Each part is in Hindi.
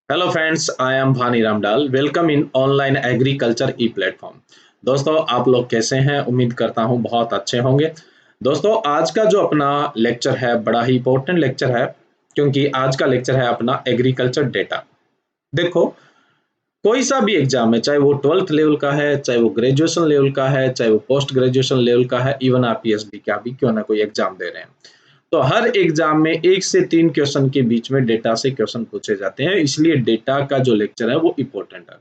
Hello friends, I am Bhani Ramdal. Welcome in online agriculture e platform. दोस्तों, आप लोग कैसे हैं? उम्मीद करता हूं बहुत अच्छे होंगे। दोस्तों, आज का जो अपना लेक्चर है बड़ा ही इंपॉर्टेंट लेक्चर है, क्योंकि आज का लेक्चर है अपना एग्रीकल्चर डेटा। देखो, कोई सा भी एग्जाम है, चाहे वो 12th लेवल का है, चाहे वो ग्रेजुएशन लेवल का है, चाहे वो पोस्ट ग्रेजुएशन लेवल का है, इवन आप पीएचडी का भी क्यों ना कोई एग्जाम दे रहे हैं, तो हर एग्जाम में 1 से 3 क्वेश्चन के बीच में डेटा से क्वेश्चन पूछे जाते हैं। इसलिए डेटा का जो लेक्चर है वो इम्पोर्टेंट है।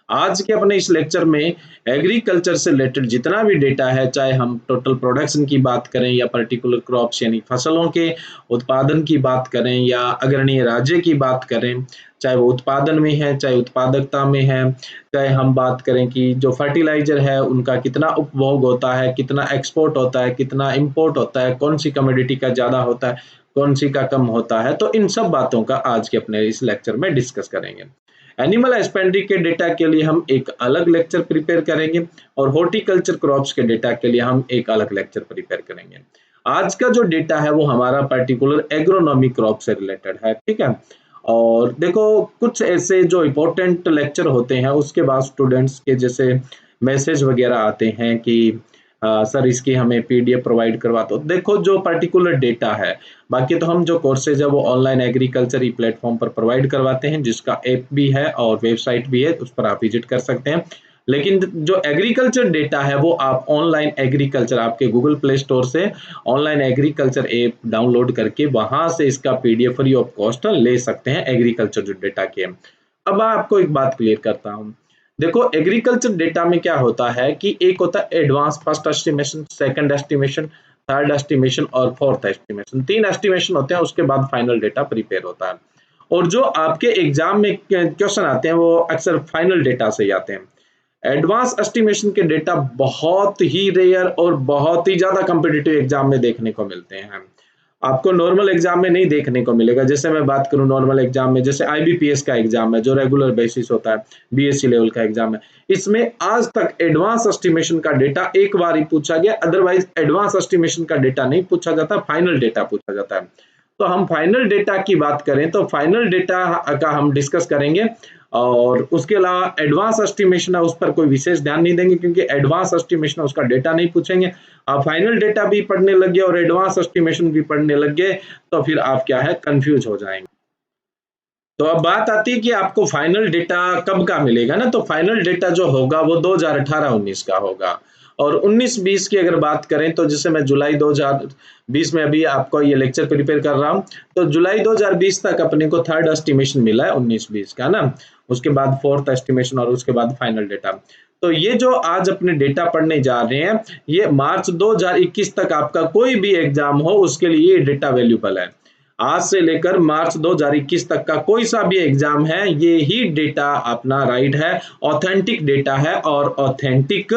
आज के अपने इस लेक्चर में एग्रीकल्चर से रिलेटेड जितना भी डेटा है, चाहे हम टोटल प्रोडक्शन की बात करें या पर्टिकुलर क्रॉप्स यानी फसलों के उत्पादन की बात करें या अग्रणीय राज्य की बात करें, चाहे वो उत्पादन में है, चाहे उत्पादकता में है, चाहे हम बात करें कि जो फर्टिलाइजर है उनका कितना उपभोग होता है, कितना एक्सपोर्ट होता है, कितना इंपोर्ट होता है, कौन सी कमोडिटी का ज़्यादा होता है, कौन सी का कम होता है, तो इन सब बातों का आज के अपने इस लेक्चर में डिस्कस करेंगे। एनिमल हस्बेंड्री के डेटा के लिए हम एक अलग लेक्चर प्रिपेयर करेंगे और हॉर्टिकल्चर क्रॉप्स के डेटा के लिए हम एक अलग लेक्चर प्रिपेयर करेंगे। आज का जो डेटा है वो हमारा पर्टिकुलर एग्रोनॉमी क्रॉप से रिलेटेड है, ठीक है। और देखो, कुछ ऐसे जो इम्पोर्टेंट लेक्चर होते हैं उसके बाद स्टूडेंट्स के जैसे मैसेज वगैरह आते हैं कि सर इसकी हमें पीडीएफ प्रोवाइड करवा दो। देखो, जो पर्टिकुलर डेटा है, बाकी तो हम जो कोर्सेज है वो ऑनलाइन एग्रीकल्चर ई प्लेटफॉर्म पर प्रोवाइड करवाते हैं, जिसका ऐप भी है और वेबसाइट भी है, उस पर आप विजिट कर सकते हैं। लेकिन जो एग्रीकल्चर डेटा है वो आप ऑनलाइन एग्रीकल्चर आपके गूगल प्ले स्टोर से ऑनलाइन एग्रीकल्चर ऐप डाउनलोड करके वहां से इसका पीडीएफ फ्री ऑफ कॉस्ट ले सकते हैं, एग्रीकल्चर जो डेटा के। अब मैं आपको एक बात क्लियर करता हूँ। देखो, एग्रीकल्चर डेटा में क्या होता है कि एक होता है advance first estimation, second estimation, third estimation और फोर्थ एस्टिमेशन। 3 एस्टिमेशन होते हैं, उसके बाद फाइनल डेटा प्रिपेयर होता है। और जो आपके एग्जाम में क्वेश्चन आते हैं वो अक्सर फाइनल डेटा से ही आते हैं। एडवांस एस्टिमेशन के डेटा बहुत ही रेयर और बहुत ही ज्यादा कॉम्पिटिटिव एग्जाम में देखने को मिलते हैं। आपको नॉर्मल एग्जाम में नहीं देखने को मिलेगा। जैसे मैं बात करूं नॉर्मल एग्जाम में, जैसे आईबीपीएस का एग्जाम है जो रेगुलर बेसिस होता है, बीएससी लेवल का एग्जाम है, इसमें आज तक एडवांस एस्टिमेशन का डेटा एक बार ही पूछा गया, अदरवाइज एडवांस एस्टिमेशन का डेटा नहीं पूछा जाता, फाइनल डेटा पूछा जाता है। तो हम फाइनल डेटा की बात करें तो फाइनल डेटा का हम डिस्कस करेंगे, और उसके अलावा एडवांस एस्टिमेशन है उस पर कोई विशेष ध्यान नहीं देंगे, क्योंकि एडवांस एस्टिमेशन उसका डेटा नहीं पूछेंगे। आप फाइनल डेटा भी पढ़ने लग गए और एडवांस एस्टिमेशन भी पढ़ने लग गए तो फिर आप क्या है, कंफ्यूज हो जाएंगे। तो अब बात आती है कि आपको फाइनल डेटा कब का मिलेगा ना, तो फाइनल डेटा जो होगा वो 2018-19 का होगा। और 19-20 की अगर बात करें तो जैसे मैं जुलाई 2020 में अभी आपको ये लेक्चर प्रिपेयर कर रहा हूँ, तो जुलाई 2020 तक अपने को थर्ड एस्टिमेशन मिला है 19-20 का ना, उसके बाद फोर्थ एस्टिमेशन और उसके बाद फाइनल डेटा। तो ये जो आज अपने डेटा पढ़ने जा रहे हैं, ये मार्च 2021 तक आपका कोई भी एग्जाम हो उसके लिए ये डेटा वैल्यूबल है। आज से लेकर मार्च 2021 तक का कोई सा भी एग्जाम है, ये ही डेटा अपना राइट है, ऑथेंटिक डेटा है और ऑथेंटिक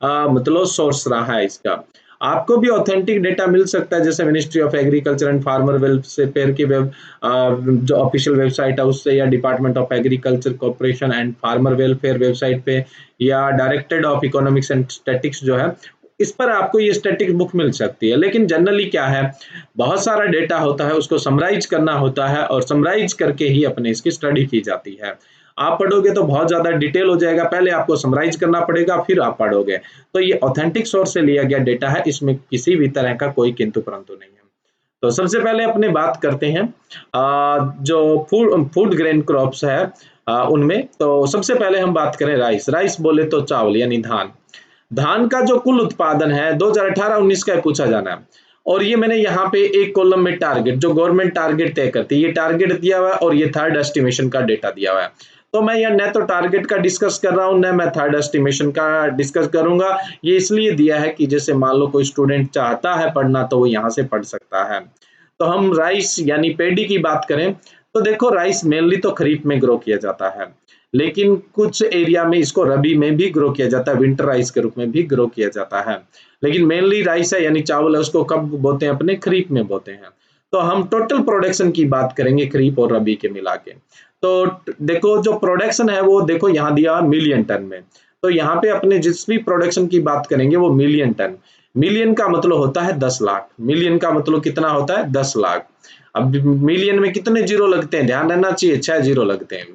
मतलब सोर्स रहा है इसका। आपको भी ऑथेंटिक डेटा मिल सकता है, जैसे ministry of agriculture and farmer welfare की जो ऑफिशियल वेबसाइट है उससे, या department of agriculture corporation and farmer welfare website पे, या directorate of economics and statics जो है, इस पर आपको ये स्टैटिक बुक मिल सकती है। लेकिन जनरली क्या है, बहुत सारा डेटा होता है, उसको समराइज करना होता है और समराइज करके ही अपने इसकी स्टडी की जाती है। आप पढ़ोगे तो बहुत ज्यादा डिटेल हो जाएगा, पहले आपको समराइज करना पड़ेगा फिर आप पढ़ोगे। तो ये ऑथेंटिक सोर्स से लिया गया डेटा है, इसमें किसी भी तरह का कोई किंतु परंतु नहीं है। तो सबसे पहले अपने बात करते हैं जो फूड फूड ग्रेन क्रॉप्स है, उनमें तो सबसे पहले हम बात करें राइस। राइस बोले तो चावल यानी धान। धान का जो कुल उत्पादन है 2018-19 का पूछा जाना है। और ये मैंने यहाँ पे एक कॉलम में टारगेट, जो गवर्नमेंट टारगेट तय करती है, ये टारगेट दिया हुआ है और ये थर्ड एस्टिमेशन का डेटा दिया हुआ है। तो मैं यहाँ न तो टारगेट का डिस्कस कर रहा हूँ, न मैं थर्ड एस्टिमेशन का डिस्कस करूंगा। ये इसलिए दिया है कि जैसे मान लो कोई स्टूडेंट चाहता है पढ़ना तो वो यहाँ से पढ़ सकता है। तो हम राइस यानी पेडी की बात करें तो देखो, राइस मेनली तो खरीफ में ग्रो किया जाता है, लेकिन कुछ एरिया में इसको रबी में भी ग्रो किया जाता है, विंटर राइस के रूप में भी ग्रो किया जाता है। लेकिन मेनली राइस है यानी चावल है, उसको कब बोते हैं, अपने खरीफ में बोते हैं। तो हम टोटल प्रोडक्शन की बात करेंगे खरीफ और रबी के मिला के। तो देखो, जो प्रोडक्शन है वो देखो यहाँ दिया मिलियन टन में। तो यहाँ पे अपने जिस भी प्रोडक्शन की बात करेंगे वो मिलियन टन। मिलियन का मतलब होता है 10 लाख, मिलियन का मतलब कितना होता है, 10 लाख। अब मिलियन में कितने जीरो लगते हैं, ध्यान रहना चाहिए, 6 जीरो लगते हैं।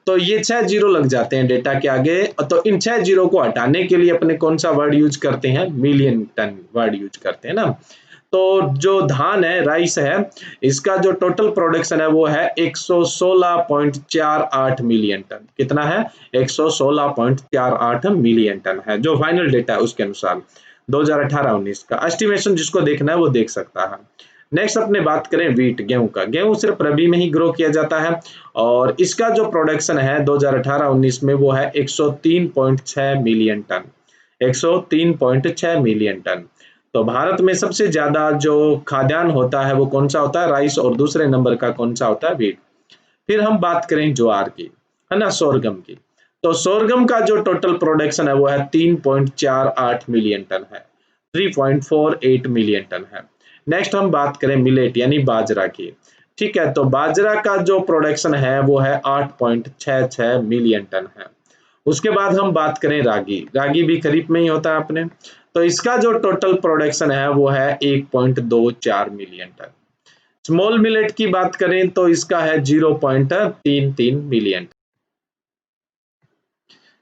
तो ये 6 जीरो लग जाते हैं डेटा के आगे, तो इन 6 जीरो को हटाने के लिए अपने कौन सा वर्ड यूज करते हैं, मिलियन टन वर्ड यूज करते हैं ना। तो जो धान है, राइस है, इसका जो टोटल प्रोडक्शन है वो है 116.48 मिलियन टन। कितना है, 116.48 मिलियन टन है, जो फाइनल डेटा है उसके अनुसार 2018-19 का एस्टिमेशन। जिसको देखना है वो देख सकता है। नेक्स्ट अपने बात करें वीट, गेहूं का। गेहूं सिर्फ रबी में ही ग्रो किया जाता है और इसका जो प्रोडक्शन है 2018-19 में वो है 103.6 मिलियन टन, 103.6 मिलियन टन। तो भारत में सबसे ज्यादा जो खाद्यान्न होता है वो कौन सा होता है, राइस, और दूसरे नंबर का कौन सा होता है, वीट। फिर हम बात करें ज्वार की, है ना, सोरगम की। तो सोरगम का जो टोटल प्रोडक्शन है वो है 3.48 मिलियन टन है, 3.48 मिलियन टन है। नेक्स्ट हम बात करें मिलेट यानी बाजरा की। ठीक है, तो बाजरा का जो प्रोडक्शन है वो है 8.66 मिलियन टन है। उसके बाद हम बात करें रागी, रागी भी खरीफ में ही होता है अपने। तो इसका जो टोटल प्रोडक्शन है वो है 1.24 मिलियन टन। स्मॉल मिलेट की बात करें तो इसका है 0.33 मिलियन।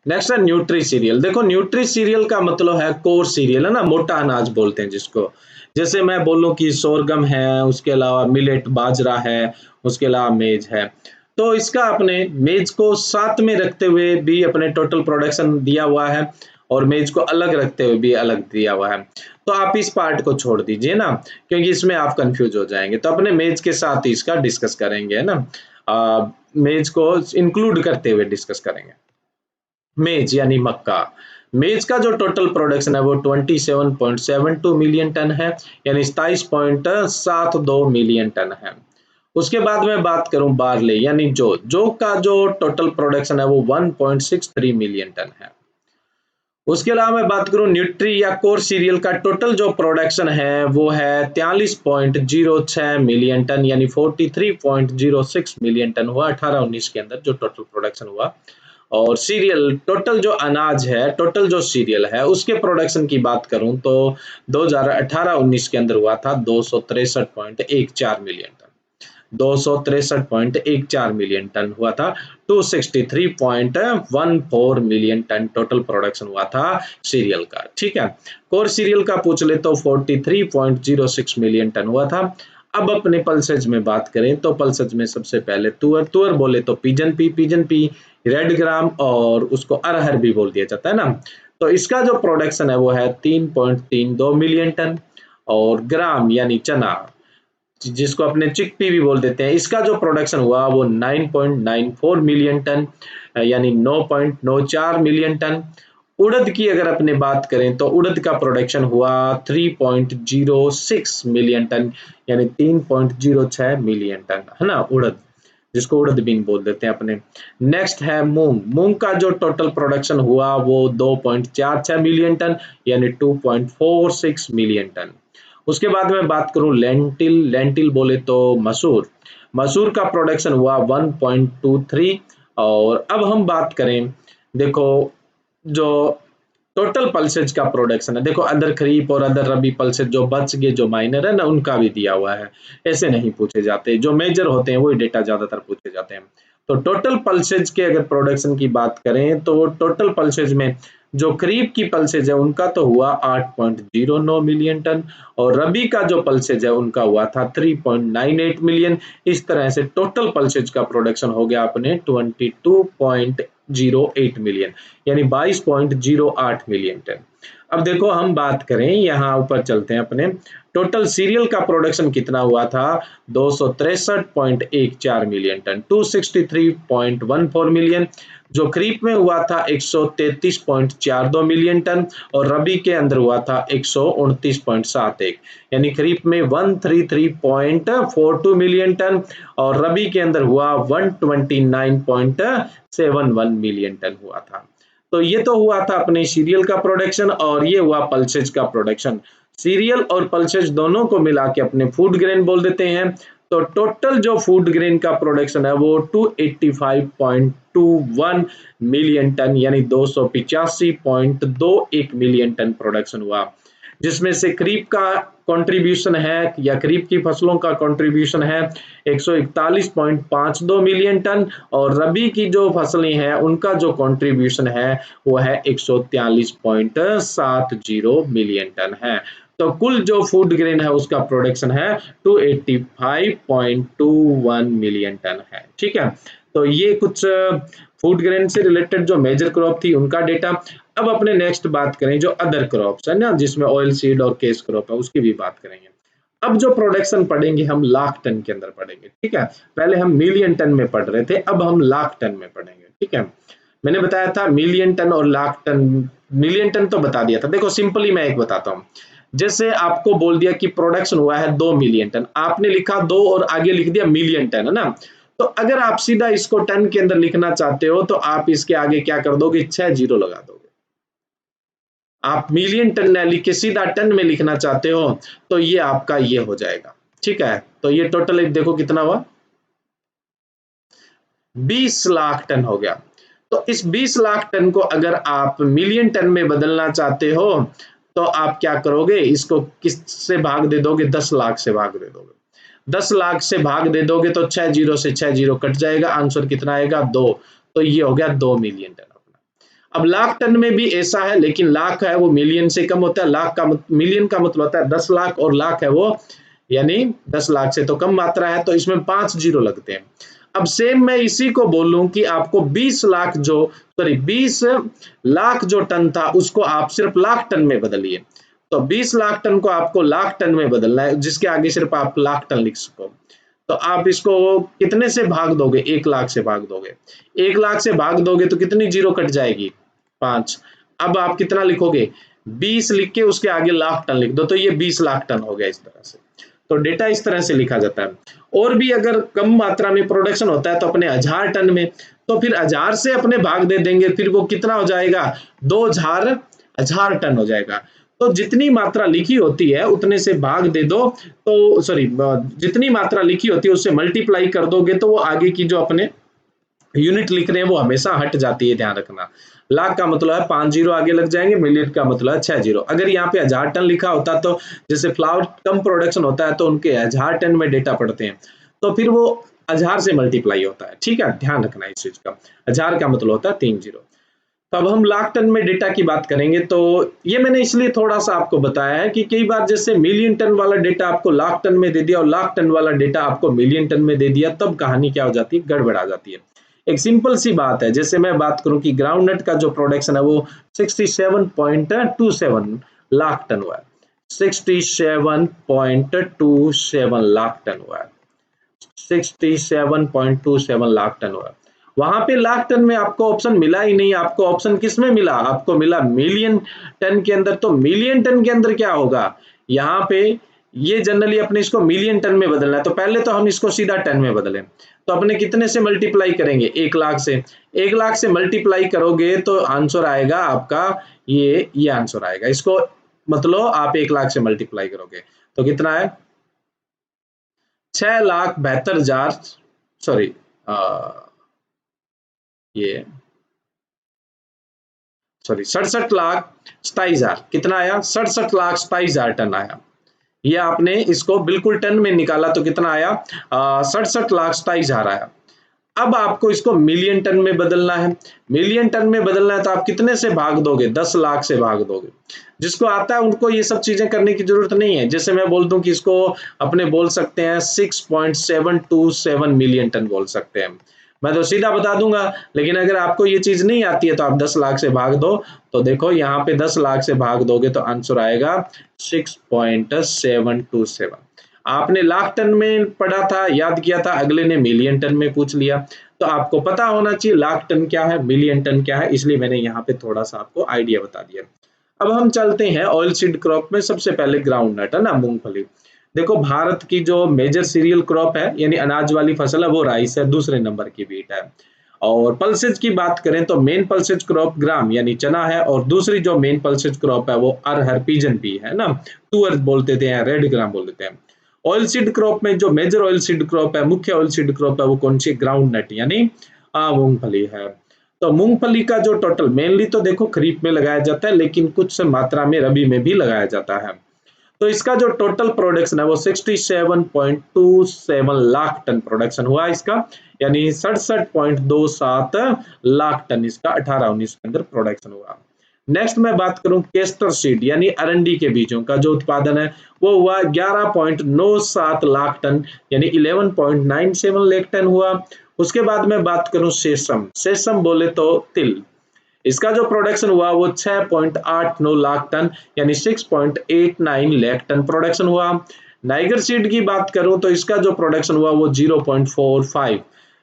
नेक्स्ट है न्यूट्री सीरियल। देखो न्यूट्री सीरियल का मतलब है कोर सीरियल, है ना, मोटा अनाज बोलते हैं जिसको। जैसे मैं बोलूं कि सोरगम है, उसके अलावा मिलेट बाजरा है, उसके अलावा मेज है। तो इसका अपने मेज को साथ में रखते हुए भी अपने टोटल प्रोडक्शन दिया हुआ है और मेज को अलग रखते हुए भी अलग दिया हुआ है। तो आप इस पार्ट को छोड़ दीजिए ना, क्योंकि इसमें आप कंफ्यूज हो जाएंगे। तो अपने मेज के साथ ही इसका डिस्कस करेंगे, है ना, मेज को इंक्लूड करते हुए डिस्कस करेंगे। मेज यानी मक्का, मेज का जो टोटल प्रोडक्शन है वो 27.72 मिलियन टन है, यानी 27.72 मिलियन टन है। उसके बाद मैं बात करूं बार्ले यानी जो का जो टोटल प्रोडक्शन है वो 1.63 मिलियन टन है। उसके अलावा मैं बात करूं न्यूट्री या कोर सीरियल का टोटल जो प्रोडक्शन है वो है 43.06 मिलियन टन, यानी 43.06 मिलियन टन हुआ 18-19 के अंदर जो टोटल प्रोडक्शन हुआ। और सीरियल टोटल जो अनाज है, टोटल जो सीरियल है उसके प्रोडक्शन की बात करूं तो 2018-19 के अंदर हुआ था 263.14 मिलियन टन, 263.14 मिलियन टन हुआ था। 263.14 मिलियन टन टोटल प्रोडक्शन हुआ था सीरियल का। ठीक है, कोर सीरियल का पूछ ले तो 43.06 मिलियन टन हुआ था। अब अपने पल्सेज में बात करें तो पल्सेज में सबसे पहले तुअर, तुअर बोले तो pigeon P, pigeon P, red ग्राम, और उसको अरहर भी बोल दिया जाता है ना। तो इसका जो प्रोडक्शन है वो है 3.32 मिलियन टन। और ग्राम यानी चना, जिसको अपने चिकपी भी बोल देते हैं, इसका जो प्रोडक्शन हुआ वो 9.94 मिलियन टन, यानी 9.94 मिलियन टन। उड़द की अगर अपने बात करें तो उड़द का प्रोडक्शन हुआ 3.06 मिलियन टन, यानी 3.06 मिलियन टन, है ना, उड़द, जिसको उड़द बीन बोल देते हैं अपने। नेक्स्ट है मूंग, मूंग का जो टोटल प्रोडक्शन हुआ वो 2.46 मिलियन टन, यानी 2.46 मिलियन टन। उसके बाद में बात करूं लेंटिल, लेंटिल बोले तो मसूर, मसूर का प्रोडक्शन हुआ 1.23। और अब हम बात करें, देखो जो टोटल पल्सेज का प्रोडक्शन है, देखो अदर खरीफ और अदर रबी पल्सेज जो बच गए, जो माइनर है ना, उनका भी दिया हुआ है। ऐसे नहीं पूछे जाते, जो मेजर होते हैं वही डेटा ज्यादातर पूछे जाते हैं। तो टोटल पल्सेज के अगर प्रोडक्शन की बात करें तो टोटल पल्सेज में जो खरीफ की पल्सेज है उनका तो हुआ 8.09 मिलियन टन, और रबी का जो पल्सेज है उनका हुआ था 3.98 मिलियन। इस तरह से टोटल पल्सेज का प्रोडक्शन हो गया अपने 22.08 मिलियन, यानी 22.08 मिलियन टन। अब देखो हम बात करें, यहाँ ऊपर चलते हैं अपने, टोटल सीरियल का प्रोडक्शन कितना हुआ था, 263.14 मिलियन टन, 263.14 मिलियन। जो खरीफ में हुआ था 133.42 मिलियन टन, और रबी के अंदर हुआ था 129.71, यानी खरीफ में 133.42 मिलियन टन और रबी के अंदर हुआ 129.71 मिलियन टन हुआ था। तो ये तो हुआ था अपने सीरियल का प्रोडक्शन और ये हुआ पल्सेज का प्रोडक्शन। सीरियल और पल्सेज दोनों को मिला के अपने फूड ग्रेन बोल देते हैं। तो टोटल जो फूड ग्रेन का प्रोडक्शन है वो 285.21 मिलियन टन, यानी 285.21 मिलियन टन प्रोडक्शन हुआ। जिसमें से खरीफ का कंट्रीब्यूशन है या खरीफ की फसलों का कंट्रीब्यूशन है 141.52 मिलियन टन और रबी की जो फसलें हैं उनका जो कंट्रीब्यूशन है वो है 143.70 मिलियन टन है। तो कुल जो फूड ग्रेन है उसका प्रोडक्शन है 285.21 मिलियन टन है। ठीक है, तो ये कुछ फूड ग्रेन से रिलेटेड जो मेजर क्रॉप थी उनका डेटा। अब अपने नेक्स्ट बात करें जो अदर क्रॉप्स है ना, जिसमें ऑयल सीड और केस क्रॉप है, उसकी भी बात करेंगे। अब जो प्रोडक्शन पढ़ेंगे हम लाख टन के अंदर पढ़ेंगे। ठीक है, पहले हम मिलियन टन में पढ़ रहे थे, अब हम लाख टन में पढ़ेंगे। ठीक है, मैंने बताया था मिलियन टन और लाख टन। मिलियन टन तो बता दिया था। देखो सिंपली मैं एक बताता हूँ, जैसे आपको बोल दिया कि प्रोडक्शन हुआ है 2 मिलियन टन, आपने लिखा 2 और आगे लिख दिया मिलियन टन, है ना। तो अगर आप सीधा इसको टन के अंदर लिखना चाहते हो तो आप इसके आगे क्या कर दोगे, 6 जीरो लगा दोगे। आप मिलियन टन न लिख के सीधा टन में लिखना चाहते हो तो ये आपका ये हो जाएगा। ठीक है, तो ये टोटल देखो कितना हुआ, 20 लाख टन हो गया। तो इस 20 लाख टन को अगर आप मिलियन टन में बदलना चाहते हो तो आप क्या करोगे, इसको किस से भाग दे दोगे, 10 लाख से भाग दे दोगे। 10 लाख से भाग दे दोगे तो 6 जीरो से 6 जीरो कट जाएगा, आंसर कितना आएगा, 2। तो ये हो गया 2 मिलियन टन अपना। अब लाख टन में भी ऐसा है, लेकिन लाख है वो मिलियन से कम होता है। लाख का मिलियन का मतलब होता है 10 लाख और लाख है वो यानी 10 लाख से तो कम मात्रा है, तो इसमें 5 जीरो लगते हैं। अब सेम मैं इसी को बोलूं कि आपको 20 लाख जो 20 लाख जो टन था उसको आप सिर्फ लाख टन में बदलिए। तो 20 लाख टन को आपको लाख टन में बदलना है, जिसके आगे सिर्फ आप लाख टन लिख सको। तो आप इसको कितने से भाग दोगे, 1 लाख से भाग दोगे। 1 लाख से भाग दोगे तो कितनी जीरो कट जाएगी, 5। अब आप कितना लिखोगे, 20 लिख के उसके आगे लाख टन लिख दो, तो ये 20 लाख टन हो गया। इस तरह से तो डेटा इस तरह से लिखा जाता है। और भी अगर कम मात्रा में प्रोडक्शन होता है तो अपने 1000 टन में, तो फिर 1000 से अपने भाग दे देंगे, फिर वो कितना हो जाएगा, 2000 टन हो जाएगा। तो जितनी मात्रा लिखी होती है उतने से भाग दे दो, तो जितनी मात्रा लिखी होती है उससे मल्टीप्लाई कर दोगे तो वो आगे की जो अपने यूनिट लिख रहे हैं वो हमेशा हट जाती है, ध्यान रखना। लाख का मतलब है 5 जीरो आगे लग जाएंगे, मिलियन का मतलब है 6 जीरो। अगर यहाँ पे 1000 टन लिखा होता तो जैसे फ्लावर कम प्रोडक्शन होता है तो उनके 1000 टन में डेटा पड़ते हैं, तो फिर वो 1000 से मल्टीप्लाई होता है। ठीक है, ध्यान रखना इस चीज का। 1000 का मतलब होता है 3 जीरो। तो अब हम लाख टन में डेटा की बात करेंगे। तो ये मैंने इसलिए थोड़ा सा आपको बताया है कि कई बार जैसे मिलियन टन वाला डेटा आपको लाख टन में दे दिया और लाख टन वाला डेटा आपको मिलियन टन में दे दिया, तब कहानी क्या हो जाती है, गड़बड़ा जाती है। एक सिंपल सी बात है, जैसे मैं बात करूं कि ग्राउंड नट का जो प्रोडक्शन है वो 67.27 लाख टन हुआ है। 67.27 लाख टन हुआ है। 67.27 लाख टन हुआ है। वहां पे लाख टन में आपको ऑप्शन मिला ही नहीं। आपको ऑप्शन किस में मिला, आपको मिला मिलियन टन के अंदर। तो मिलियन टन के अंदर क्या होगा, यहाँ पे ये जनरली अपने इसको मिलियन टन में बदलना है, तो पहले तो हम इसको सीधा टन में बदलें। तो अपने कितने से मल्टीप्लाई करेंगे, 1 लाख से। 1 लाख से मल्टीप्लाई करोगे तो आंसर आएगा आपका ये आंसर आएगा। इसको मतलब आप 1 लाख से मल्टीप्लाई करोगे तो कितना है, 6,72,000 सॉरी ये सॉरी 67,27,000 कितना आया, 67,27,000 टन आया। ये आपने इसको बिल्कुल टन में निकाला तो कितना आया, 67,27,000 आया। अब आपको इसको मिलियन टन में बदलना है। मिलियन टन में बदलना है तो आप कितने से भाग दोगे, 10 लाख से भाग दोगे। जिसको आता है उनको ये सब चीजें करने की जरूरत नहीं है। जैसे मैं बोल दूं कि इसको अपने बोल सकते हैं 6.727 मिलियन टन बोल सकते हैं, मैं तो सीधा बता दूंगा। लेकिन अगर आपको ये चीज नहीं आती है तो आप 10 लाख से भाग दो। तो देखो यहाँ पे 10 लाख से भाग दोगे तो आंसर आएगा 6.727। आपने लाख टन में पढ़ा था, याद किया था, अगले ने मिलियन टन में पूछ लिया। तो आपको पता होना चाहिए लाख टन क्या है, मिलियन टन क्या है, इसलिए मैंने यहाँ पे थोड़ा सा आपको आइडिया बता दिया। अब हम चलते हैं ऑयल सीड क्रॉप में। सबसे पहले ग्राउंड नट है ना, मूंगफली। देखो भारत की जो मेजर सीरियल क्रॉप है यानी अनाज वाली फसल है वो राइस है, दूसरे नंबर की व्हीट है। और पल्सेज की बात करें तो मेन पल्सेज क्रॉप ग्राम यानी चना है, और दूसरी जो मेन पल्सेज क्रॉप है वो अरहर पिजन पी है ना, तुअर बोलते थे, रेड ग्राम बोलते हैं। ऑयल सीड क्रॉप में जो मेजर ऑयल सीड क्रॉप है, मुख्य ऑयल सीड क्रॉप है, वो कौन सी, ग्राउंड नट यानी मूंगफली है। तो मूंगफली का जो टोटल मेनली तो देखो खरीफ में लगाया जाता है, लेकिन कुछ मात्रा में रबी में भी लगाया जाता है। तो इसका जो टोटल प्रोडक्शन है वो 67.27 लाख टन प्रोडक्शन हुआ इसका, यानी 67.27 लाख टन इसका 18-19 के अंदर प्रोडक्शन हुआ। नेक्स्ट मैं बात करूं केस्टर सीड यानी अरंडी के बीजों का जो उत्पादन है वो हुआ 11.97 लाख टन, यानी 11.97 लाख टन हुआ। उसके बाद मैं बात करूं सेसम, सेसम बोले तो तिल, इसका जो प्रोडक्शन हुआ वो 6.89 लाख टन, यानी 6.89 लाख टन प्रोडक्शन हुआ। नाइगर सीड की बात करूं तो इसका जो प्रोडक्शन हुआ वो 0.45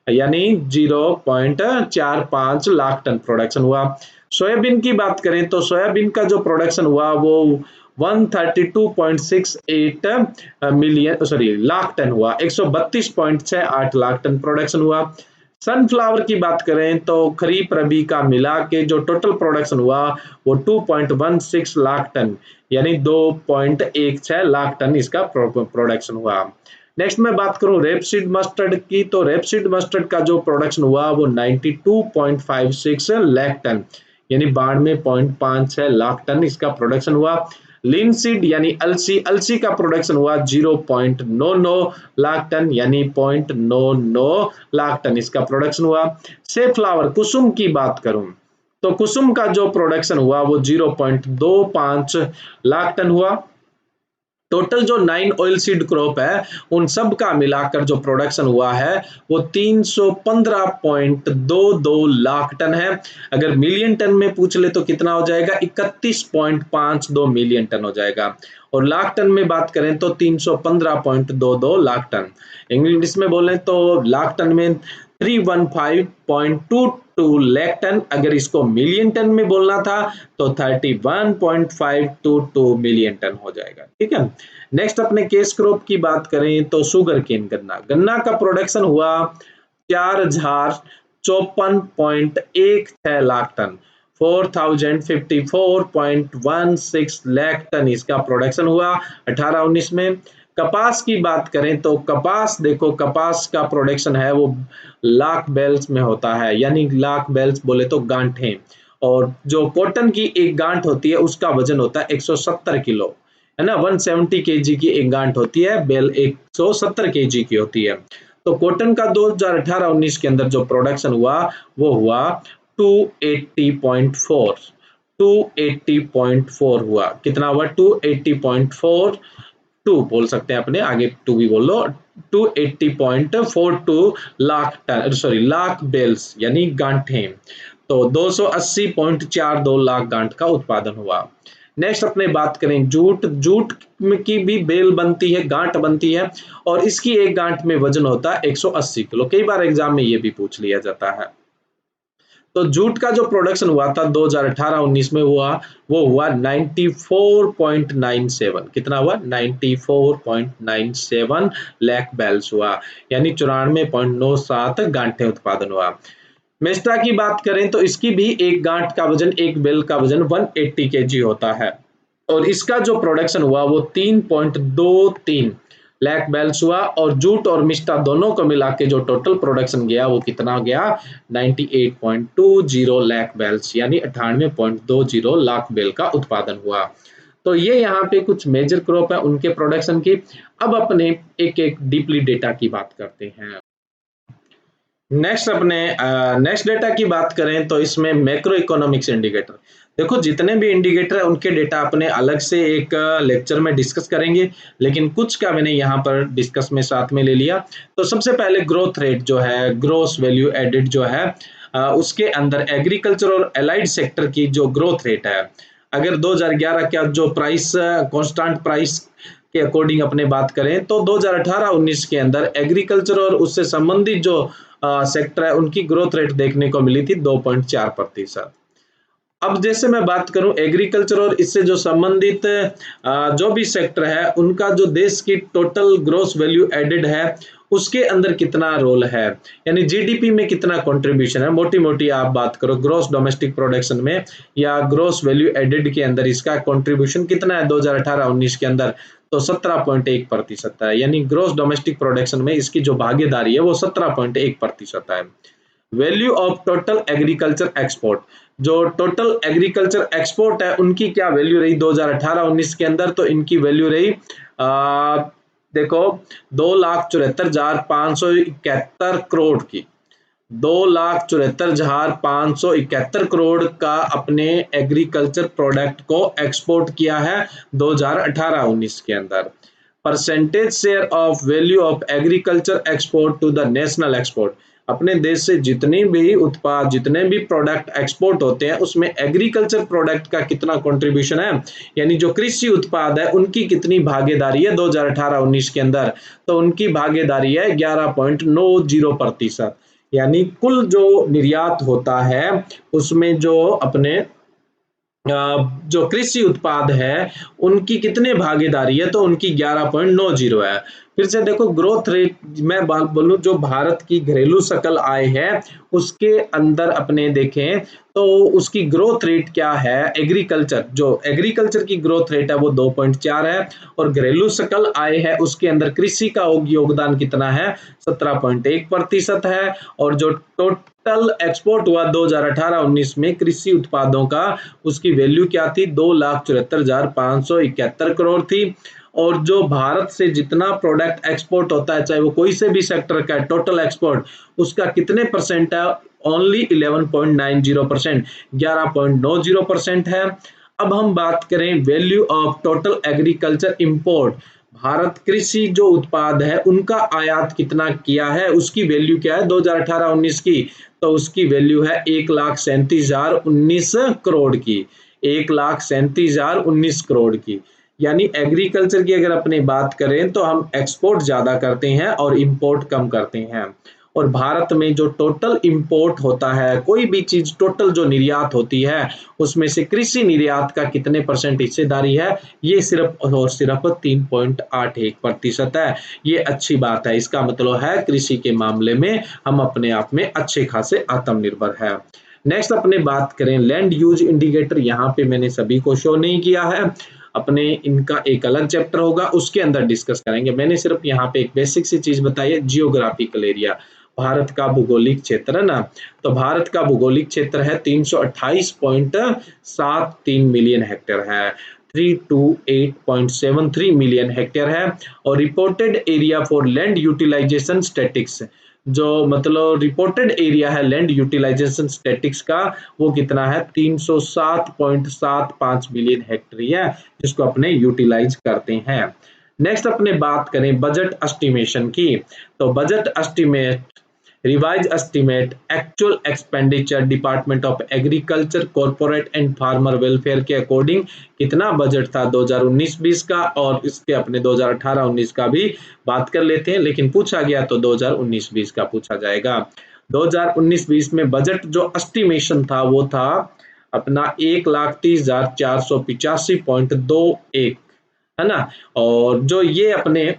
यानी 0.45 लाख टन प्रोडक्शन हुआ। सोयाबीन की बात करें तो सोयाबीन का जो प्रोडक्शन हुआ वो 132.68 मिलियन सॉरी लाख टन हुआ, 132.68 लाख टन प्रोडक्शन हुआ। सनफ्लावर की बात करें तो खरीफ रबी का मिला के जो टोटल प्रोडक्शन हुआ वो 2.16 लाख टन, यानी 2.16 लाख टन इसका प्रोडक्शन हुआ। नेक्स्ट मैं बात करूं रेपसीड मस्टर्ड की, तो रेपसीड मस्टर्ड का जो प्रोडक्शन हुआ वो 92.56 लाख टन, यानी 92.56 लाख टन इसका प्रोडक्शन हुआ। लिनसीड यानी अलसी, अलसी का प्रोडक्शन हुआ 0.99 लाख टन, यानी 0.99 लाख टन इसका प्रोडक्शन हुआ। से फ्लावर कुसुम की बात करूं तो कुसुम का जो प्रोडक्शन हुआ वो 0.25 लाख टन हुआ। टोटल जो 9 ऑयल सीड क्रॉप है उन सब का मिलाकर जो प्रोडक्शन हुआ है वो 315.22 लाख टन है। अगर मिलियन टन में पूछ ले तो कितना हो जाएगा, 31.52 मिलियन टन हो जाएगा। और लाख टन में बात करें तो 315.22 लाख टन। इंग्लिश में बोले तो लाख टन में 315.22 लाख टन, अगर इसको मिलियन टन में बोलना था तो 31.522 मिलियन टन हो जाएगा। ठीक है। नेक्स्ट अपने केस क्रॉप की बात करें तो शुगर केन, गन्ना, गन्ना का प्रोडक्शन हुआ 4054.16 लाख टन, 4054.16 लाख टन इसका प्रोडक्शन हुआ 18-19 में। कपास की बात करें तो कपास देखो, कपास का प्रोडक्शन है वो लाख बेल्स में होता है, यानी लाख बेल्स बोले तो गांठें, और जो कॉटन की एक गांठ होती है उसका वजन होता है 170 किलो, है ना। 170 केजी की एक गांठ होती है, बेल 170 केजी की होती है। तो कॉटन का 2018-19 के अंदर जो प्रोडक्शन हुआ वो हुआ 280.4 हुआ। कितना हुआ, 280.4, टू बोल सकते हैं अपने आगे, टू भी बोल लो, 280.42 lakh ton sorry lakh bales यानी गांठें, तो 280.42 लाख गांठ का उत्पादन हुआ। नेक्स्ट अपने बात करें जूट, जूट की भी बेल बनती है, गांठ बनती है, और इसकी एक गांठ में वजन होता है 180 किलो। कई बार एग्जाम में ये भी पूछ लिया जाता है। तो जूट का जो प्रोडक्शन हुआ था 2018-19 में हुआ वो हुआ 94.97, कितना हुआ, 94.97 लाख बैल्स हुआ, यानी 94.97 गांठें उत्पादन हुआ। मेस्टा की बात करें तो इसकी भी एक गांठ का वजन, एक बेल का वजन 180 केजी होता है, और इसका जो प्रोडक्शन हुआ वो 3.23 लाख बैल्स हुआ। और जूट और मिस्टा दोनों को मिला के जो टोटल प्रोडक्शन गया वो कितना गया, 98.20 लाख बैल्स, यानी 98.20 लाख बेल का उत्पादन हुआ। तो ये यहाँ पे कुछ मेजर क्रॉप है उनके प्रोडक्शन की। अब अपने एक एक डीपली डेटा की बात करते हैं। नेक्स्ट अपने नेक्स्ट डेटा की बात करें तो इसमें मैक्रो इकोनॉमिक्स इंडिकेटर, देखो जितने भी इंडिकेटर है उनके डेटा अपने अलग से एक लेक्चर में डिस्कस करेंगे, लेकिन कुछ का मैंने यहाँ पर डिस्कस में साथ में ले लिया। तो सबसे पहले ग्रोथ रेट जो है, ग्रोस वैल्यू एडेड जो है, उसके अंदर एग्रीकल्चर और एलाइड सेक्टर की जो ग्रोथ रेट है, अगर 2011 का जो प्राइस कांस्टेंट प्राइस के अकॉर्डिंग अपने बात करें तो 2018-19 के अंदर एग्रीकल्चर और उससे संबंधित जो सेक्टर है उनकी ग्रोथ रेट देखने को मिली थी 2.4%। अब जैसे मैं बात करूं एग्रीकल्चर और इससे जो संबंधित जो भी सेक्टर है उनका जो देश की टोटल ग्रोस वैल्यू एडेड है उसके अंदर कितना रोल है, यानी जीडीपी में कितना कंट्रीब्यूशन है, मोटी मोटी आप बात करो ग्रोस डोमेस्टिक प्रोडक्शन में या ग्रोस वैल्यू एडेड के अंदर इसका कंट्रीब्यूशन कितना है 2018-19 के अंदर, तो 17.1% है, यानी ग्रोस डोमेस्टिक प्रोडक्शन में इसकी जो भागीदारी है वो 17.1% है। Value of total agriculture export, जो टोटल एग्रीकल्चर एक्सपोर्ट है उनकी क्या वैल्यू रही 2018-19 के अंदर, तो इनकी वैल्यू रही देखो 2,74,571 करोड़ की। 2,74,571 करोड़ का अपने एग्रीकल्चर प्रोडक्ट को एक्सपोर्ट किया है 2018-19 के अंदर। Percentage share of value of agriculture export to the national export, अपने देश से जितनी भी उत्पाद, जितने भी प्रोडक्ट एक्सपोर्ट होते हैं उसमें एग्रीकल्चर प्रोडक्ट का कितना कंट्रीब्यूशन है, यानी जो कृषि उत्पाद है उनकी कितनी भागीदारी है 2018-19 के अंदर, तो उनकी भागीदारी है 11.90%। यानी कुल जो निर्यात होता है उसमें जो अपने जो कृषि उत्पाद है उनकी कितने भागीदारी है, तो उनकी 11.90 है। फिर से देखो ग्रोथ रेट, मैं बात बोलूं जो भारत की घरेलू सकल आय है उसके अंदर अपने देखें तो उसकी ग्रोथ रेट क्या है, एग्रीकल्चर, जो एग्रीकल्चर की ग्रोथ रेट है वो 2.4 है, और घरेलू सकल आय है उसके अंदर कृषि का योगदान कितना है, 17.1% है। और जो टोटल एक्सपोर्ट हुआ 2018-19 में कृषि उत्पादों का, उसकी वैल्यू क्या थी, 2,74,571 करोड़ थी। और जो भारत से जितना प्रोडक्ट एक्सपोर्ट होता है चाहे वो कोई से भी सेक्टर का है, टोटल एक्सपोर्ट उसका कितने परसेंट है, ओनली 11.90%, 11.90% है। अब हम बात करें value of total agriculture import, Bharat कृषि जो उत्पाद है उनका आयात कितना किया है, उसकी वैल्यू क्या है 2018-19 की, तो उसकी वैल्यू है 1,37,019 करोड़ की, 1,37,019 करोड़ की। यानी एग्रीकल्चर की अगर अपनी बात करें तो हम एक्सपोर्ट ज्यादा करते हैं और इंपोर्ट कम करते हैं। और भारत में जो टोटल इंपोर्ट होता है, कोई भी चीज टोटल जो निर्यात होती है उसमें से कृषि निर्यात का कितने परसेंट हिस्सेदारी है, ये सिर्फ और सिर्फ 3.81% है। ये अच्छी बात है, इसका मतलब है कृषि के मामले में हम अपने आप में अच्छे खासे आत्मनिर्भर है। नेक्स्ट अपने बात करें लैंड यूज इंडिकेटर, यहाँ पे मैंने सभी को शो नहीं किया है, अपने इनका एक अलग चैप्टर होगा उसके अंदर डिस्कस करेंगे। मैंने सिर्फ यहाँ पे एक बेसिक सी चीज बताई है, जियोग्राफिकल एरिया, भारत का भूगोलिक क्षेत्र है ना, तो भारत का भूगोलिक क्षेत्र है 328.73 मिलियन हेक्टेयर है, 328.73 मिलियन हेक्टेयर है। और reported area for land utilisation statistics, जो मतलब रिपोर्टेड एरिया है लैंड यूटिलाइजेशन स्टैटिक्स का, वो कितना है 307.75 मिलियन हेक्टेयर है, जिसको अपने यूटिलाइज करते हैं। नेक्स्ट अपने बात करें बजट एस्टिमेशन की, तो budget estimate, revise estimate, actual expenditure department of agriculture, corporate and farmer welfare के अकॉर्डिंग कितना बजट था 2019-20 का, और इसके अपने 2018-19 का भी बात कर लेते हैं, लेकिन पूछा गया तो 2019-20 का पूछा जाएगा। 2019-20 में बजट जो एस्टिमेशन था वो था अपना 1,30,485.21, है ना, और जो ये अपने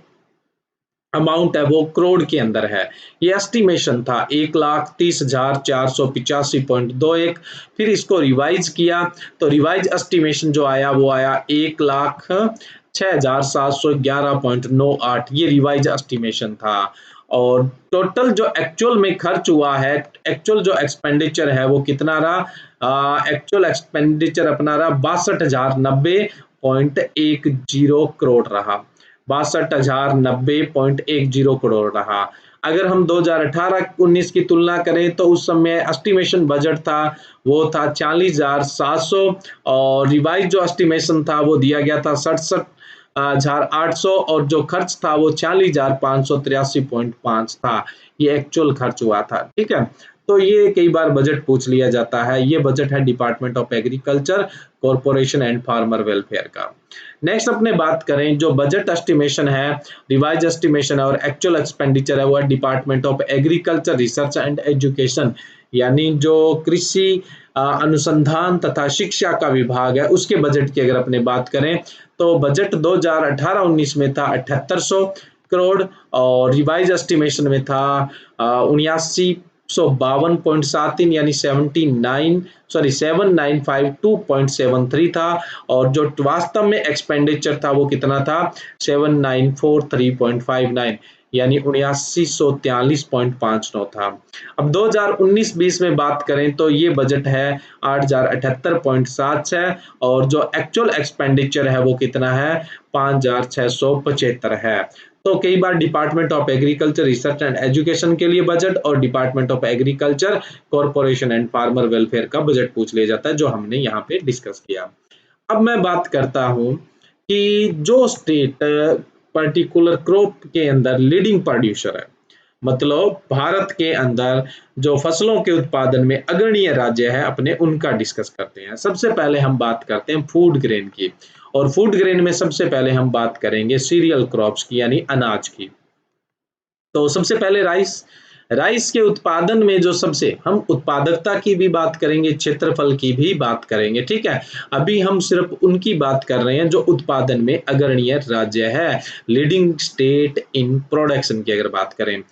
अमाउंट है वो करोड़ के अंदर है। ये एस्टिमेशन था 1,30,485.21, फिर इसको रिवाइज किया तो रिवाइज एस्टिमेशन जो आया वो आया 1,06,711.98, ये रिवाइज एस्टिमेशन था। और टोटल जो एक्चुअल में खर्च हुआ है, एक्चुअल जो एक्सपेंडिचर है वो कितना रहा, एक्चुअल एक्सपेंडिचर अपना रहा 62,090.10 करोड़ रहा, 62,090.10 करोड़ रहा। अगर हम 2018-19 की तुलना करें तो उस समय एस्टिमेशन बजट था वो था 40,700, और रिवाइज जो एस्टिमेशन था वो दिया गया था 67,800, और जो खर्च था वो 40,583.5 था, ये एक्चुअल खर्च हुआ था। ठीक है, तो ये कई बार बजट पूछ लिया जाता है। ये बजट है department of agriculture, corporation and farmer welfare का। नेक्स्ट अपने बात करें जो बजट एस्टिमेशन है, रिवाइज एस्टिमेशन है और एक्चुअल एक्सपेंडिचर है, वो है department of agriculture research and education, यानी जो कृषि अनुसंधान तथा शिक्षा का विभाग है उसके बजट की अगर अपने बात करें तो बजट 2018-19 में था 7,800 करोड़, और रिवाइज एस्टिमेशन में था 7952.73 यानी 79522.73 था, और जो वास्तव में एक्सपेंडिचर था वो कितना था 7943.59, यानी 7943.59 था। अब 2019-20 में बात करें तो ये बजट है 8078.76 और जो एक्चुअल एक्सपेंडिचर है वो कितना है 5675 है। तो कई बार department of agriculture research and education के लिए बजट और department of agriculture corporation and farmer welfare का बजट पूछ लिया जाता है, जो हमने यहाँ पे डिस्कस किया। अब मैं बात करता हूँ कि जो स्टेट पर्टिकुलर क्रॉप के अंदर लीडिंग प्रोड्यूसर है, मतलब भारत के अंदर जो फसलों के उत्पादन में अग्रणीय राज्य है अपने, उनका डिस्कस करते हैं। सबसे पहले हम बात करते हैं फूड ग्रेन की, और फूड ग्रेन में सबसे पहले हम बात करेंगे सीरियल क्रॉप्स की यानी अनाज की। तो सबसे पहले राइस। राइस के उत्पादन में जो सबसे, हम उत्पादकता की भी बात करेंगे, क्षेत्रफल की भी बात करेंगे, ठीक है। अभी हम सिर्फ उनकी बात कर रहे हैं जो उत्पादन में अग्रणीय राज्य है, लीडिंग स्टेट इन प्रोडक्शन की अगर बात करें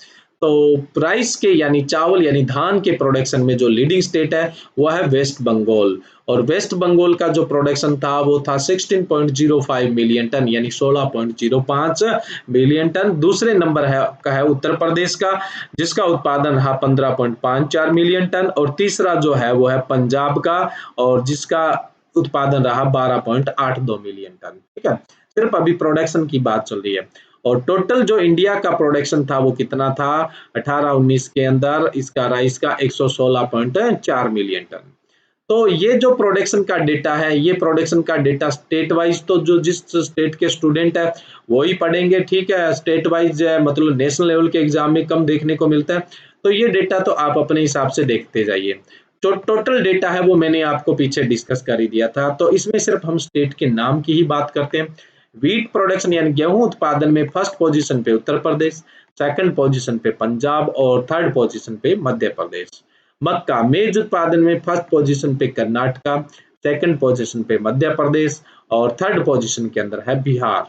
तो राइस के यानी चावल यानी धान के प्रोडक्शन में जो लीडिंग स्टेट है वह है वेस्ट बंगाल, और वेस्ट बंगाल का जो प्रोडक्शन था वो था 16.05 मिलियन टन यानी 16.05 मिलियन टन। दूसरे नंबर है का है उत्तर प्रदेश का, जिसका उत्पादन रहा 15.54 मिलियन टन, और तीसरा जो है वो है पंजाब का, और जिसका उत्पादन रहा 12.82 मिलियन टन, ठीक है। सिर्फ अभी प्रोडक्शन की बात चल रही है। और टोटल जो इंडिया का प्रोडक्शन था वो कितना था 18-19 के अंदर, इसका राइस का 116.4 मिलियन टन। तो ये जो प्रोडक्शन का डेटा है, ये प्रोडक्शन का डेटा स्टेट वाइज, तो जो जिस स्टेट के स्टूडेंट है वो ही पढ़ेंगे, ठीक है। स्टेट वाइज मतलब नेशनल लेवल के एग्जाम में कम देखने को मिलता है, तो ये डेटा तो आप अपने हिसाब से देखते जाइए। जो टोटल डेटा है वो मैंने आपको पीछे डिस्कस कर ही दिया था, तो इसमें सिर्फ हम स्टेट के नाम की ही बात करते हैं। व्हीट प्रोडक्शन यानी गेहूं उत्पादन में फर्स्ट पोजीशन पे उत्तर प्रदेश, सेकंड पोजीशन पे पंजाब और थर्ड पोजीशन पे मध्य प्रदेश। मक्का मेज उत्पादन में फर्स्ट पोजीशन पे कर्नाटका, सेकंड पोजीशन पे मध्य प्रदेश और थर्ड पोजीशन के अंदर है बिहार।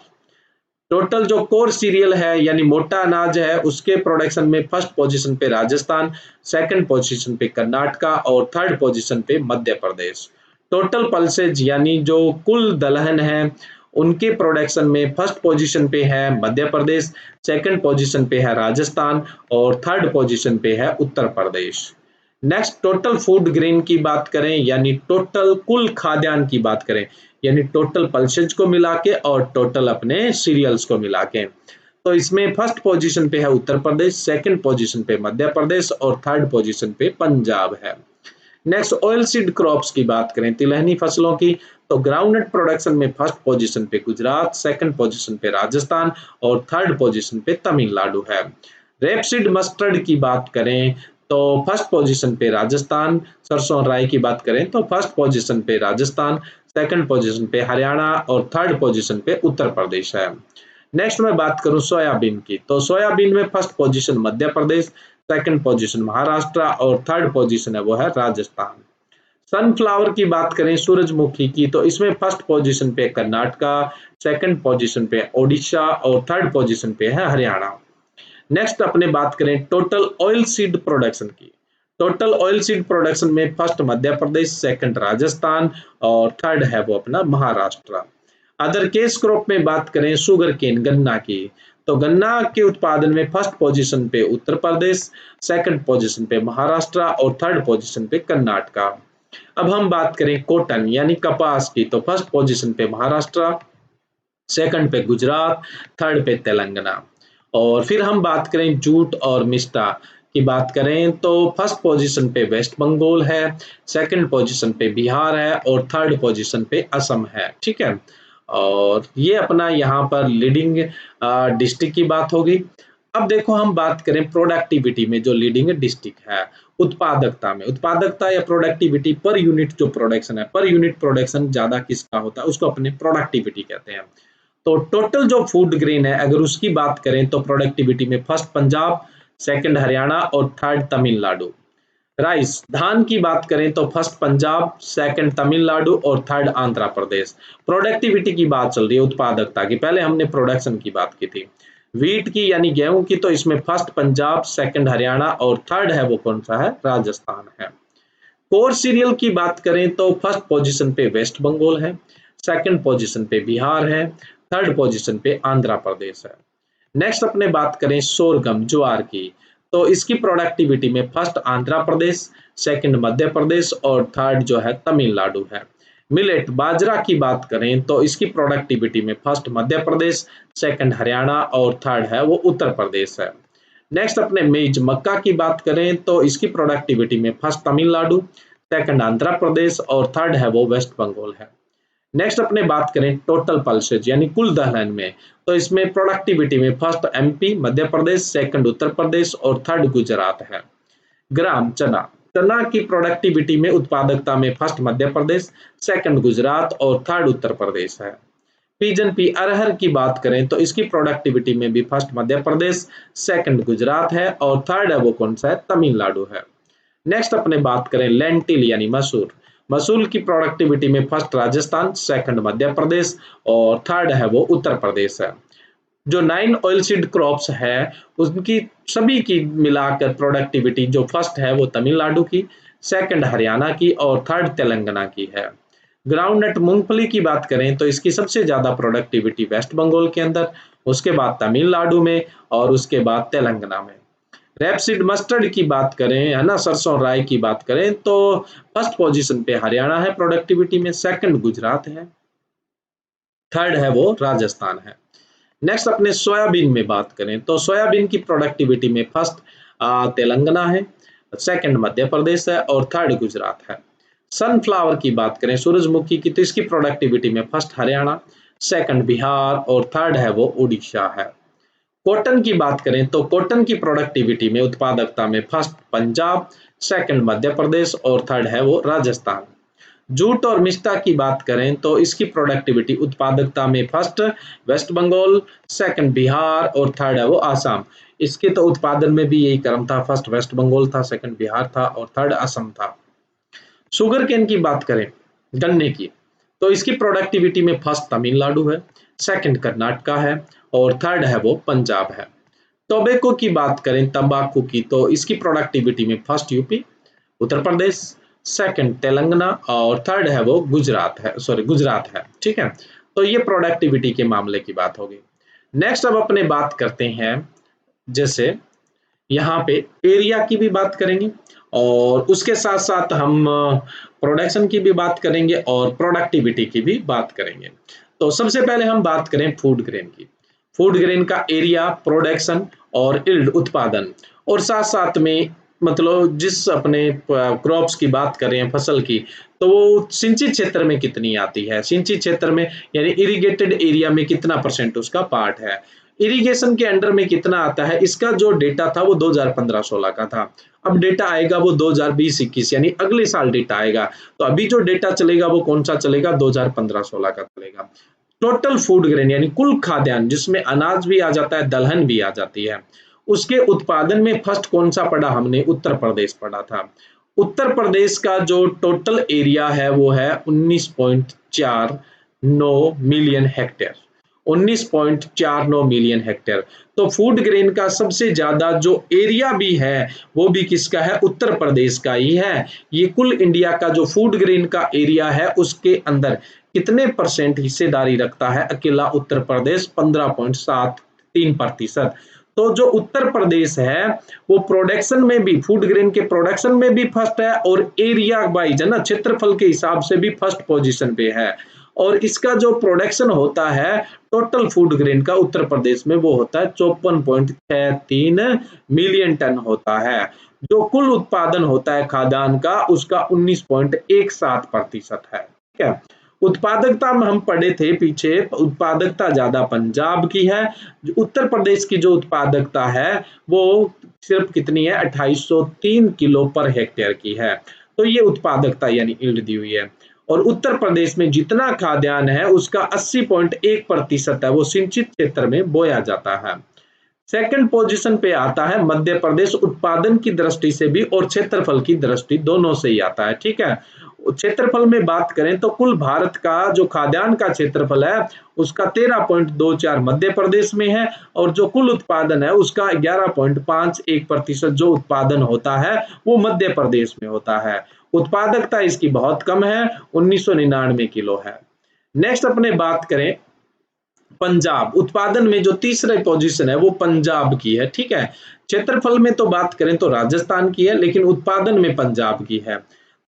टोटल जो कोर सीरियल है यानी मोटा अनाज है उसके प्रोडक्शन में फर्स्ट पोजीशन पे राजस्थान, सेकंड पोजीशन पे कर्नाटका और थर्ड पोजीशन पे मध्य प्रदेश। टोटल पल्सेज यानी जो कुल दलहन है उनके प्रोडक्शन में फर्स्ट पोजीशन पे है मध्य प्रदेश, सेकंड पोजीशन पे है राजस्थान और थर्ड पोजीशन पे है Uttar Pradesh. Next total food grain की बात करें यानी टोटल कुल खाद्यान्न की बात करें, यानी टोटल पल्सेज को मिला के और टोटल अपने सीरियल्स को मिला के, तो इसमें फर्स्ट पोजीशन पे है उत्तर प्रदेश, सेकंड पोजीशन पे मध्य प्रदेश और थर्ड पोजीशन पे पंजाब है। नेक्स्ट ऑयल सीड क्रॉप्स की बात करें, तिलहनी फसलों की, तो ग्राउंडनट प्रोडक्शन में फर्स्ट पोजीशन पे गुजरात, सेकंड पोजीशन पे राजस्थान और थर्ड पोजीशन पे तमिलनाडु है। रेपसीड मस्टर्ड की बात करें तो फर्स्ट पोजीशन पे राजस्थान, सरसों राई की बात करें तो फर्स्ट पोजीशन पे राजस्थान, सेकंड पोजीशन पे हरियाणा और थर्ड पोजीशन पे उत्तर प्रदेश है। नेक्स्ट मैं बात करूं सोयाबीन की, तो सोयाबीन में first position Madhya Pradesh, second position Maharashtra और थर्ड पोजीशन है वो है राजस्थान। सनफ्लावर की बात करें सूरजमुखी की, तो इसमें फर्स्ट पोजीशन पे कर्नाटका, सेकंड पोजीशन पे ओडिशा और थर्ड पोजीशन पे है हरियाणा। नेक्स्ट अपने बात करें टोटल ऑयल सीड प्रोडक्शन की, टोटल ऑयल सीड प्रोडक्शन में फर्स्ट मध्य प्रदेश, सेकंड राजस्थान और थर्ड है वो अपना महाराष्ट्र। अदर केस क्रॉप में बात करें शुगर केन गन्ना की, तो गन्ना के उत्पादन में फर्स्ट पोजीशन पे उत्तर प्रदेश, सेकंड पोजीशन पे महाराष्ट्र और थर्ड पोजीशन पे कर्नाटका। अब हम बात करें कॉटन यानी कपास की, तो फर्स्ट पोजीशन पे महाराष्ट्र, सेकंड पे गुजरात, थर्ड पे तेलंगाना। और फिर हम बात करें जूट और मिस्टा की बात करें तो फर्स्ट पोजीशन पे वेस्ट बंगाल है, सेकंड पोजीशन पे बिहार है और थर्ड पोजीशन पे असम है, ठीक है। और ये अपना यहाँ पर लीडिंग डिस्ट्रिक्ट की बात होगी। अब देखो हम बात करें प्रोडक्टिविटी में जो लीडिंग डिस्ट्रिक्ट है, उत्पादकता में, उत्पादकता या प्रोडक्टिविटी पर यूनिट जो प्रोडक्शन है, पर यूनिट प्रोडक्शन ज्यादा किसका होता है उसको अपने प्रोडक्टिविटी कहते हैं। तो टोटल जो फूड ग्रेन है अगर उसकी बात करें तो प्रोडक्टिविटी में फर्स्ट पंजाब, सेकंड हरियाणा और थर्ड तमिलनाडु। राइस धान की बात करें तो फर्स्ट पंजाब, सेकंड तमिलनाडु और थर्ड आंध्र प्रदेश। प्रोडक्टिविटी की बात चल रही है उत्पादकता की, पहले हमने प्रोडक्शन की बात की थी। व्हीट की यानी गेहूं की, तो इसमें फर्स्ट पंजाब, सेकंड हरियाणा और थर्ड है वो कौन सा है राजस्थान है। कोर सीरियल की बात करें तो फर्स्ट पोजीशन पे वेस्ट बंगाल है, सेकंड पोजीशन पे बिहार है, थर्ड पोजीशन पे आंध्र प्रदेश है। नेक्स्ट अपने बात करें सोरगम ज्वार की, तो इसकी प्रोडक्टिविटी में फर्स्ट आंध्र प्रदेश, सेकंड मध्य प्रदेश और थर्ड जो है तमिलनाडु है। मिलेट बाजरा की बात करें तो इसकी प्रोडक्टिविटी में फर्स्ट मध्य प्रदेश, सेकंड हरियाणा और थर्ड है वो उत्तर प्रदेश है। नेक्स्ट अपने मेज मक्का की बात करें तो इसकी प्रोडक्टिविटी में फर्स्ट तमिलनाडु, सेकंड आंध्र प्रदेश और थर्ड है वो वेस्ट बंगाल है। नेक्स्ट अपने बात करें टोटल पल्सेज यानी कुल दलहन में, तो इसमें प्रोडक्टिविटी में first MP Madhya Pradesh, second Uttar Pradesh और थर्ड गुजरात है। ग्राम चना, चना की प्रोडक्टिविटी में उत्पादकता में फर्स्ट मध्य प्रदेश, सेकंड गुजरात और थर्ड उत्तर प्रदेश है। पीजन पी अरहर की बात करें तो इसकी प्रोडक्टिविटी में भी फर्स्ट मध्य प्रदेश, सेकंड गुजरात है और थर्ड है वो कौन सा है, तमिलनाडु है। नेक्स्ट अपने बात करें लेंटिल यानी मसूर, मसूर की प्रोडक्टिविटी में फर्स्ट राजस्थान, सेकंड मध्य प्रदेश और थर्ड है वो उत्तर प्रदेश है। जो 9 ऑयल सीड क्रॉप्स है उनकी सभी की मिलाकर प्रोडक्टिविटी जो फर्स्ट है वो तमिलनाडु की, सेकंड हरियाणा की और थर्ड तेलंगाना की है। ग्राउंडनट मूंगफली की बात करें तो इसकी सबसे ज्यादा प्रोडक्टिविटी वेस्ट बंगाल के अंदर, उसके बाद तमिलनाडु में और उसके बाद तेलंगाना में। रेपसीड मस्टर्ड की बात करें है ना, सरसों राय की बात करें तो फर्स्ट पोजीशन पे हरियाणा है प्रोडक्टिविटी में, सेकंड गुजरात है, थर्ड है वो राजस्थान है। नेक्स्ट अपने सोयाबीन में बात करें तो सोयाबीन की प्रोडक्टिविटी में फर्स्ट तेलंगाना है, सेकंड मध्य प्रदेश है और थर्ड गुजरात है। सनफ्लावर की बात करें सूरजमुखी की तो इसकी प्रोडक्टिविटी में फर्स्ट हरियाणा, सेकंड बिहार और थर्ड है वो उड़ीसा है। कॉटन की बात करें तो कॉटन की प्रोडक्टिविटी में उत्पादकता में फर्स्ट पंजाब, सेकंड मध्य प्रदेश और थर्ड है वो राजस्थान। जूट और मिस्टा की बात करें तो इसकी प्रोडक्टिविटी उत्पादकता में फर्स्ट वेस्ट बंगाल, सेकंड बिहार और थर्ड है वो आसाम। इसके तो उत्पादन में भी यही क्रम था, फर्स्ट वेस्ट बंगाल था, सेकंड बिहार था और थर्ड असम था। शुगर केन की बात करें गन्ने की, तो इसकी प्रोडक्टिविटी में फर्स्ट तमिलनाडु है, सेकंड कर्नाटका है और थर्ड है वो पंजाब है। टोबैको की बात करें तंबाकू की तो इसकी प्रोडक्टिविटी में first UP, Uttar Pradesh, second Telangana और थर्ड है वो गुजरात है, सॉरी गुजरात है। ठीक है, तो ये प्रोडक्टिविटी के मामले की बात होगी। नेक्स्ट अब अपने बात करते हैं, जैसे यहाँ पे एरिया की भी बात करेंगे और उसके साथ साथ हम प्रोडक्शन की भी बात करेंगे और प्रोडक्टिविटी की भी बात करेंगे। तो सबसे पहले हम बात करें फूड ग्रेन की, फूड ग्रेन का एरिया, प्रोडक्शन और इल्ड उत्पादन, और साथ साथ में मतलब जिस अपने क्रॉप्स की बात करें फसल की, तो वो सिंचित क्षेत्र में कितनी आती है, सिंचित क्षेत्र में यानी इरिगेटेड एरिया में कितना परसेंट उसका पार्ट है, इरिगेशन के अंडर में कितना आता है। इसका जो डेटा था वो 2015-16 का था, अब डेटा आएगा वो 2020-21 यानी अगले साल डेटा आएगा। तो अभी जो डेटा चलेगा वो कौन सा चलेगा, 2015-16 का चलेगा। टोटल फूड ग्रेन यानी कुल खाद्यान्न जिसमें अनाज भी आ जाता है, दलहन भी आ जाती है, उसके उत्पादन में फर्स्ट कौन सा पड़ा, हमने उत्तर प्रदेश पढ़ा था। उत्तर प्रदेश का जो टोटल एरिया है वो है 19.49 मिलियन हेक्टेयर, 19.49 मिलियन हेक्टेयर। तो फूड ग्रेन का सबसे ज्यादा जो एरिया भी है वो भी किसका है, उत्तर प्रदेश का ही है। ये कुल इंडिया का जो फूड ग्रेन का एरिया है उसके अंदर कितने परसेंट हिस्सेदारी रखता है, अकेला उत्तर प्रदेश 15.73%। तो जो उत्तर प्रदेश है वो प्रोडक्शन में भी, फूड ग्रेन के प्रोडक्शन में भी फर्स्ट है और एरिया वाइज है ना, क्षेत्रफल के हिसाब से भी फर्स्ट पोजीशन पे है। और इसका जो प्रोडक्शन होता है टोटल फूड ग्रेन का उत्तर प्रदेश में वो होता है 54.63 मिलियन टन होता है। जो कुल उत्पादन होता है खाद्यान्न का उसका 19.17% है। ठीक है, उत्पादकता में हम पढ़े थे पीछे, उत्पादकता ज्यादा पंजाब की है, उत्तर प्रदेश की जो उत्पादकता है वो सिर्फ कितनी है, 2803 किलो पर हेक्टेयर की है। तो ये उत्पादकता यानी यील्ड दी हुई है। और उत्तर प्रदेश में जितना खाद्यान्न है उसका 80.1% है वो सिंचित क्षेत्र में बोया जाता है। सेकंड पोजीशन पे आता है मध्य प्रदेश, उत्पादन की दृष्टि से भी और क्षेत्रफल की दृष्टि दोनों से ही आता है। ठीक है, क्षेत्रफल में बात करें तो कुल भारत का जो खाद्यान्न का क्षेत्रफल है उसका 13.24 मध्य प्रदेश में है और जो कुल उत्पादन है उसका 11.51% जो उत्पादन होता है वो मध्य प्रदेश में होता है। उत्पादकता इसकी बहुत कम है, 1999 किलो है। नेक्स्ट अपने बात करें पंजाब, उत्पादन में जो तीसरे पोजीशन है वो पंजाब की है, ठीक है। क्षेत्रफल में तो बात करें तो राजस्थान की है, लेकिन उत्पादन में पंजाब की है।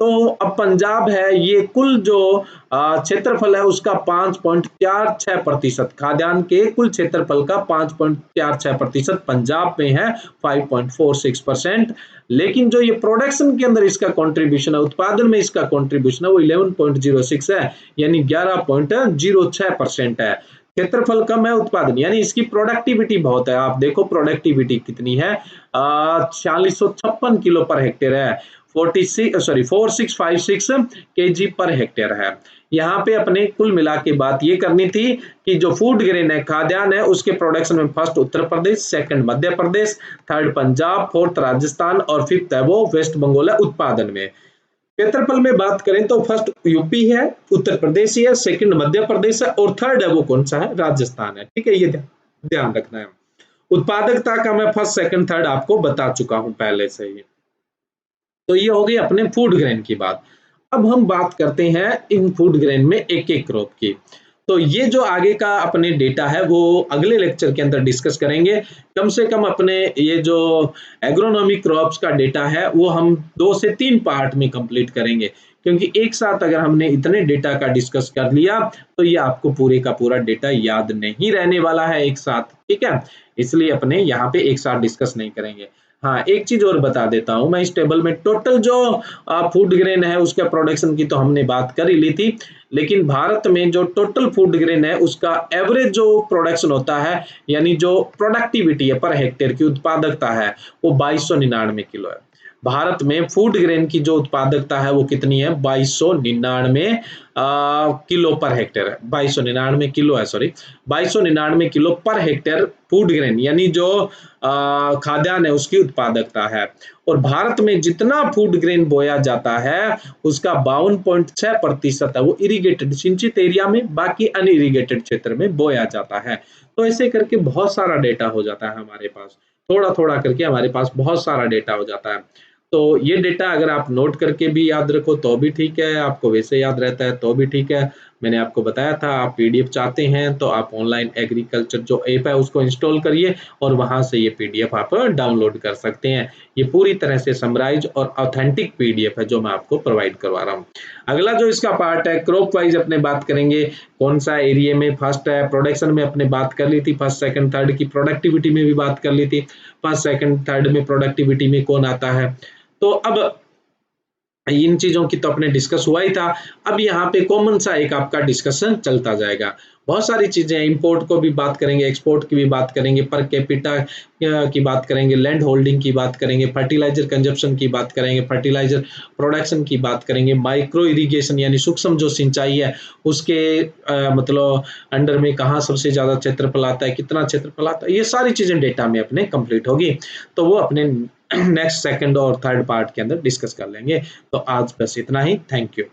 तो अब पंजाब है, ये कुल जो क्षेत्रफल है उसका 5.46%, खाद्यान्न के कुल क्षेत्रफल का 5.46% पंजाब में है, 5.46%। लेकिन जो ये प्रोडक्शन के अंदर इसका कंट्रीब्यूशन है, उत्पादन में इसका कंट्रीब्यूशन है वो 11.06 है, यानी 11.06% है। क्षेत्रफल कम है, उत्पादन यानी इसकी प्रोडक्टिविटी बहुत है। आप देखो प्रोडक्टिविटी कितनी है, 4656 किलो पर हेक्टेयर है, 4656 केजी पर हेक्टेयर है। यहाँ पे अपने कुल मिला के बात ये करनी थी कि जो फूड ग्रेन है, खाद्यान्न है, उसके प्रोडक्शन में first Uttar Pradesh, second Madhya Pradesh, third Punjab, fourth Rajasthan और फिफ्थ है वो वेस्ट बंगाल है उत्पादन में। क्षेत्रफल में बात करें तो फर्स्ट यूपी है, उत्तर प्रदेश ही है, सेकंड मध्य प्रदेश है और थर्ड है वो कौन सा है, राजस्थान है, ठीक है। ये ध्यान रखना है। उत्पादकता का मैं फर्स्ट सेकंड थर्ड आपको बता चुका हूं पहले से ही। तो ये हो गई अपने फूड ग्रेन की बात। अब हम बात करते हैं इन फूड ग्रेन में एक एक क्रॉप की। तो ये जो आगे का अपने डेटा है वो अगले लेक्चर के अंदर डिस्कस करेंगे। कम से कम अपने ये जो एग्रोनॉमी क्रॉप्स का डेटा है वो हम 2 से 3 पार्ट में कंप्लीट करेंगे, क्योंकि एक साथ अगर हमने इतने डेटा का डिस्कस कर लिया तो ये आपको पूरे का पूरा डेटा याद नहीं रहने वाला है एक साथ, ठीक है। इसलिए अपने यहाँ पे एक साथ डिस्कस नहीं करेंगे। हाँ, एक चीज और बता देता हूं मैं, इस टेबल में टोटल जो फूड ग्रेन है उसके प्रोडक्शन की तो हमने बात कर ही ली थी, लेकिन भारत में जो टोटल फूड ग्रेन है उसका एवरेज जो प्रोडक्शन होता है, यानी जो प्रोडक्टिविटी है पर हेक्टेयर की उत्पादकता है, वो 2299 किलो है। भारत में फूड ग्रेन की जो उत्पादकता है वो कितनी है, 2299 किलो पर हेक्टेयर है, 2299 किलो है, sorry 2299 kilo per hectare food grain यानी जो खाद्यान्न है उसकी उत्पादकता है। और भारत में जितना फूड ग्रेन बोया जाता है उसका 52.6% है वो इरिगेटेड सिंचित एरिया में, बाकी अनइरिगेटेड क्षेत्र में बोया जाता है। तो ऐसे करके बहुत सारा डेटा हो जाता है हमारे पास, थोड़ा थोड़ा करके हमारे पास बहुत सारा डेटा हो जाता है। तो ये डेटा अगर आप नोट करके भी याद रखो तो भी ठीक है, आपको वैसे याद रहता है तो भी ठीक है। मैंने आपको बताया था, आप पीडीएफ चाहते हैं तो आप ऑनलाइन एग्रीकल्चर जो ऐप है उसको इंस्टॉल करिए और वहां से ये पीडीएफ आप डाउनलोड कर सकते हैं। ये पूरी तरह से समराइज और ऑथेंटिक पीडीएफ है जो मैं आपको प्रोवाइड करवा रहा हूँ। अगला जो इसका पार्ट है क्रॉप वाइज अपने बात करेंगे, कौन सा एरिया में फर्स्ट है, प्रोडक्शन में अपने बात कर ली थी, फर्स्ट सेकंड थर्ड की, प्रोडक्टिविटी में भी बात कर ली थी, फर्स्ट सेकंड थर्ड में प्रोडक्टिविटी में कौन आता है। तो अब इन चीजों की तो अपने डिस्कस हुआ ही था। अब यहाँ पे कॉमन सा एक आपका डिस्कशन चलता जाएगा। बहुत सारी चीजें हैं, इंपोर्ट को भी बात करेंगे, एक्सपोर्ट की भी बात करेंगे, पर कैपिटा की बात करेंगे, लैंड होल्डिंग की बात करेंगे, फर्टिलाइजर कंजप्शन की बात करेंगे, फर्टिलाइजर प्रोडक्शन की बात करेंगे, माइक्रो इरिगेशन यानी सूक्ष्म जो सिंचाई है उसके मतलब अंडर में कहाँ सबसे ज्यादा क्षेत्रफल आता है, कितना क्षेत्रफल आता है, ये सारी चीजें डेटा में अपने कंप्लीट होगी। तो वो अपने नेक्स्ट सेकंड और थर्ड पार्ट के अंदर डिस्कस कर लेंगे। तो आज बस इतना ही, थैंक यू।